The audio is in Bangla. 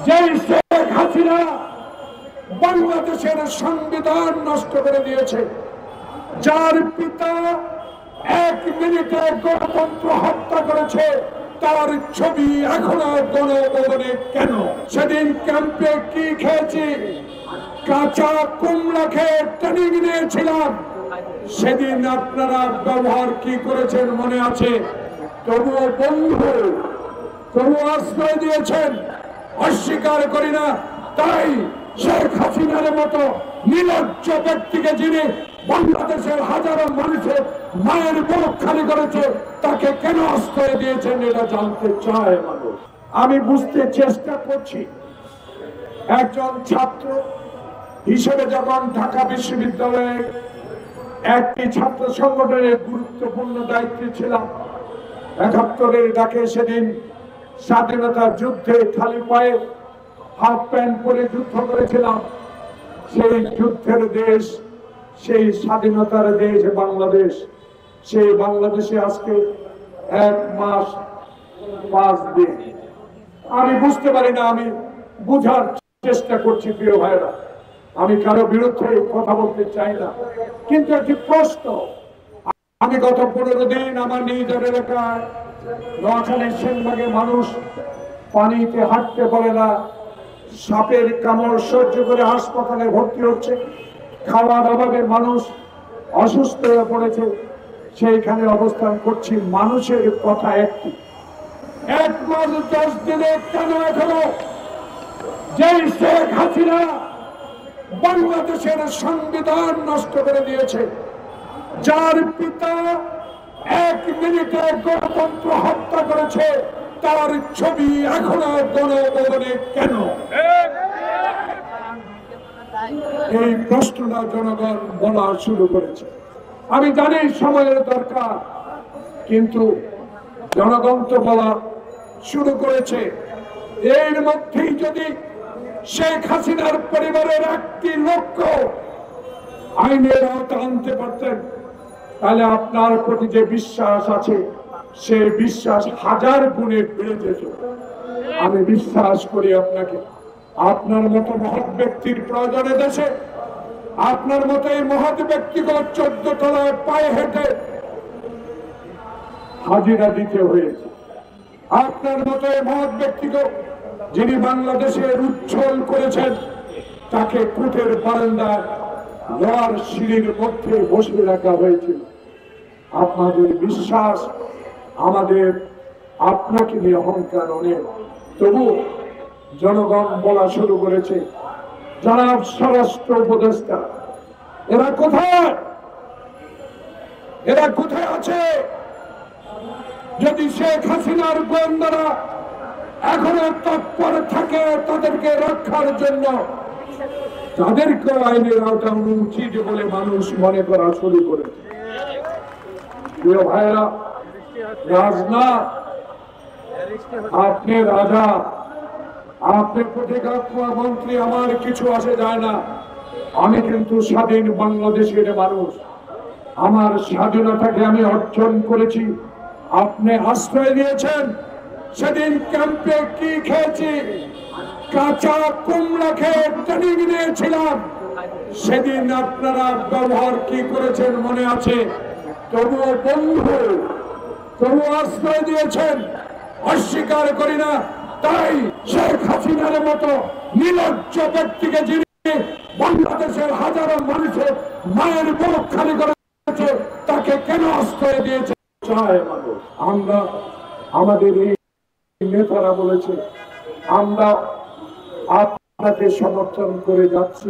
যে শেখ হাসিনা বাংলাদেশের সংবিধান নষ্ট করে দিয়েছে, যার পিতা 1 মিনিটে গণতন্ত্র হত্যা করেছে, তার ছবি এখনো গণভবনে কেন? সেদিন ক্যাম্পে কি খেয়েছি? কাঁচা কুমড়া খেয়ে ট্রেনিং নিয়েছিলাম। সেদিন আপনারা ব্যবহার কি করেছেন মনে আছে? তবুও বন্ধু, তবুও আশ্রয় দিয়েছেন, অস্বীকার করি না। তাই শেখ হাসিনার মতো নির্লজ্জ ব্যক্তিকে, যিনি বাংলাদেশের হাজারো মানুষের মায়ের বুক খালি করেছে, তাকে কেন আশ্রয় দিয়েছেন এটা জানতে চায় মানুষ। আমি বুঝতে চেষ্টা করছি, একজন ছাত্র হিসেবে যখন ঢাকা বিশ্ববিদ্যালয়ে একটি ছাত্র সংগঠনের গুরুত্বপূর্ণ দায়িত্বে ছিলাম, ৭১-এর ডাকে সেদিন স্বাধীনতা যুদ্ধে খালি পায়ে হাফ প্যান্ট পরে যুদ্ধ করেছিলাম। সেই যুদ্ধের দেশ, সেই স্বাধীনতার দেশ বাংলাদেশ, সেই বাংলাদেশে আজকে 1 মাস 5 দিন। আমি বুঝতে পারি না, আমি বুঝার চেষ্টা করছি প্রিয় ভাইরা, আমি কারো বিরুদ্ধে কথা বলতে চাই না, কিন্তু একটি প্রশ্ন। আমি গত 15 দিন আমার নিজের এলাকায় নোয়াখালীর সেনবাগে মানুষ পানিতে হাঁটতে পারে না, সাপের কামড় সহ্য করে হাসপাতালে ভর্তি হচ্ছে, খাওয়ার অভাবে মানুষ অসুস্থ হয়ে পড়েছে, সেইখানে অবস্থান করছি। মানুষের কথা একটি, 1 মাস 10 দিনে কেন এখনো যে শেখ হাসিনা বাংলাদেশের সংবিধান নষ্ট করে দিয়েছে, যার পিতা 1 মিনিটে গণতন্ত্র হত্যা করেছে, তার ছবি এখনো গণভবনে কেন? এই প্রশ্নটা জনগণ বলা শুরু করেছে। আমি জানি সময়ের দরকার, কিন্তু জনগণ তো বলা শুরু করেছে। এর মধ্যেই যদি শেখ হাসিনার পরিবারের একটি লোককে আইনের আওতায় আনতে পারতেন, তাহলে আপনার প্রতি যে বিশ্বাস আছে, সে বিশ্বাস 1000 গুণে বেড়ে যেত। আমি বিশ্বাস করি আপনাকে, আপনার মতো মহৎ ব্যক্তির প্রয়োজনে দেশে আপনার মতো এই মহৎ ব্যক্তিকে 14 তলায় পায়ে হেঁটে হাজিরা দিতে হয়েছে। আপনার মতো এই মহৎ ব্যক্তিকে, যিনি বাংলাদেশের উজ্জ্বল করেছেন, তাকে কোর্টের বারান্দায় লোহার সিঁড়ির মধ্যে বসে রাখা হয়েছিল। আপনাদের বিশ্বাস, আমাদের আপনাকে নিয়ে অহংকার অনেক, তবু জনগণ বলা শুরু করেছে, যারা স্বরাষ্ট্র উপদেষ্টা, এরা কোথায়? এরা কোথায় আছে? যদি শেখ হাসিনার গোয়েন্দারা এখনো তৎপর থাকে তাদেরকে রক্ষার জন্য, তাদেরকে আইনের আওতায় আনা উচিত বলে মানুষ মনে করা শুরু করেছে। প্রিয় ভাইরা, রাজনাথ, আপনি রাজা, আপনি প্রতিরক্ষা মন্ত্রী, আমার কিছু আসে যায় না। আমি কিন্তু স্বাধীন বাংলাদেশের মানুষ, আমার স্বাধীনতাকে আমি অর্জন করেছি। আপনি আশ্রয় দিয়েছেন। সেদিন ক্যাম্পে কি খেয়েছি? কাঁচা কুমড়া খেয়ে ট্রেনিং নিয়েছিলাম। সেদিন আপনারা ব্যবহার কি করেছেন মনে আছে? তবুও বন্ধু, তবুও আশ্রয় দিয়েছেন, অস্বীকার করি না। তাই শেখ হাসিনার মতো নির্লজ্জ ব্যক্তিকে, যিনি বাংলাদেশের হাজারো মানুষের মায়ের বুক খালি করেছে, তাকে কেন আশ্রয় দিয়েছে চায় মানুষ। আমরা, আমাদের এই নেতারা বলেছে, আমরা আপনাকে সমর্থন করে যাচ্ছি।